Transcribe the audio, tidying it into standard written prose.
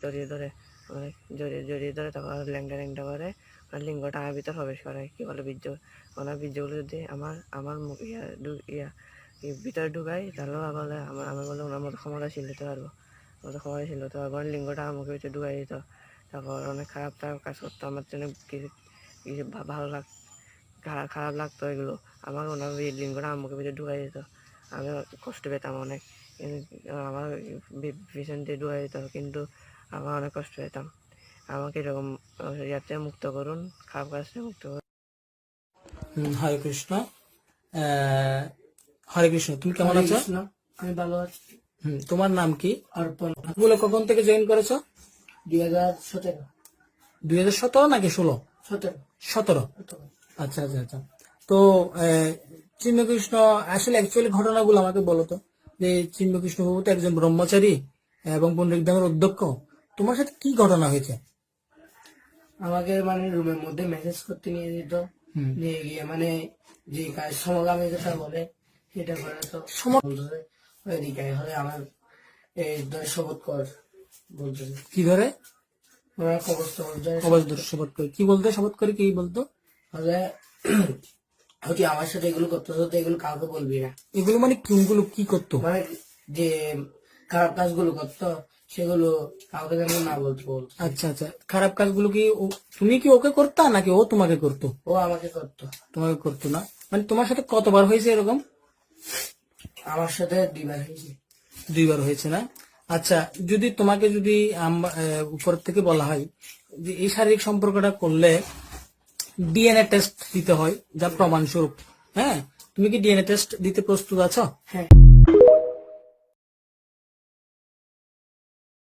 জড়িয়ে ধরে জড়িয়ে ধরে তারপর ল্যাংটা ল্যাংটা করে লিঙ্গটা আমার ভিতর প্রবেশ করে, কি বলে বীর্য, ওনার বীর্যগুলো যদি আমার মুখ ভিতরে ঢুকাই তাহলে বলে আমার বলে ওনার মতো ক্ষমতাশীল হতে পারবো, লিঙ্গটা আমার মুখের ভিতরে ঢুকাই দিত। তারপর অনেক খারাপ কাজ করতো আমার জন্য, কিছু কিছু ভালো খারাপ লাগতো এগুলো, আমার ওনার লিঙ্গটা আমার মুখের ভিতরে ঢুকাই দিত। আমি কষ্ট পেতাম অনেক, আমার পিছন দিয়ে ঢুকাই দিত, কিন্তু আমার অনেক কষ্ট পেতাম। আমাকে এরকম ইয়াতে মুক্ত করুন, খারাপ কাজ থেকে মুক্ত করুন। হরে কৃষ্ণ। হরে কৃষ্ণ। তুমি কেমন আছো? আমি ভালো আছি। তোমার নাম কি? অর্পণ। গুলো কখন থেকে জয়েন করেছো? 2017। 2017 নাকি 16? 17। আচ্ছা আচ্ছা আচ্ছা। তো চিন্ময়কৃষ্ণ আসলে অ্যাকচুয়ালি ঘটনাগুলো আমাকে বলো তো, যে চিন্ময়কৃষ্ণ বাবু তো একজন ব্রহ্মচারী এবং পণ্ডিত ধামের অধ্যক্ষ, তোমার সাথে কি ঘটনা হয়েছে? আমাকে মানে রুমের মধ্যে মেসেজ করতে নিয়ে দিত, নিয়ে গিয়ে মানে যে কাজ সমকামিতা বলে সেটা করে, তো ওইদিকে হলে আমার এই ধরে শপথ কর বলতেছে। কি ধরে? ওরা কবচ শপথ করে কি বলতো? শপথ করে কি বলতো? হলে হচ্ছে আমার সাথে এগুলো করতে হতো, এগুলো কাউকে বলবি না। এগুলো মানে কোনগুলো কি করতো? মানে যে খারাপ কাজগুলো করতো সেগুলো কাউকে যেন না বলতে। আচ্ছা আচ্ছা। খারাপ কাজগুলো কি তুমি কি ওকে করতা নাকি ও তোমাকে করতো? ও আমাকে করতো। তোমাকে করতো না? মানে তোমার সাথে কতবার হয়েছে এরকম? আমার সাথে 2বার হয়েছে। 2বার হয়েছে না? আচ্ছা, যদি তোমাকে যদি উপর থেকে বলা হয় যে এই শারীরিক সম্পর্কটা করলে ডিএনএ টেস্ট দিতে হয় যা প্রমাণস্বরূপ, হ্যাঁ, তুমি কি ডিএনএ টেস্ট দিতে প্রস্তুত আছো? হ্যাঁ।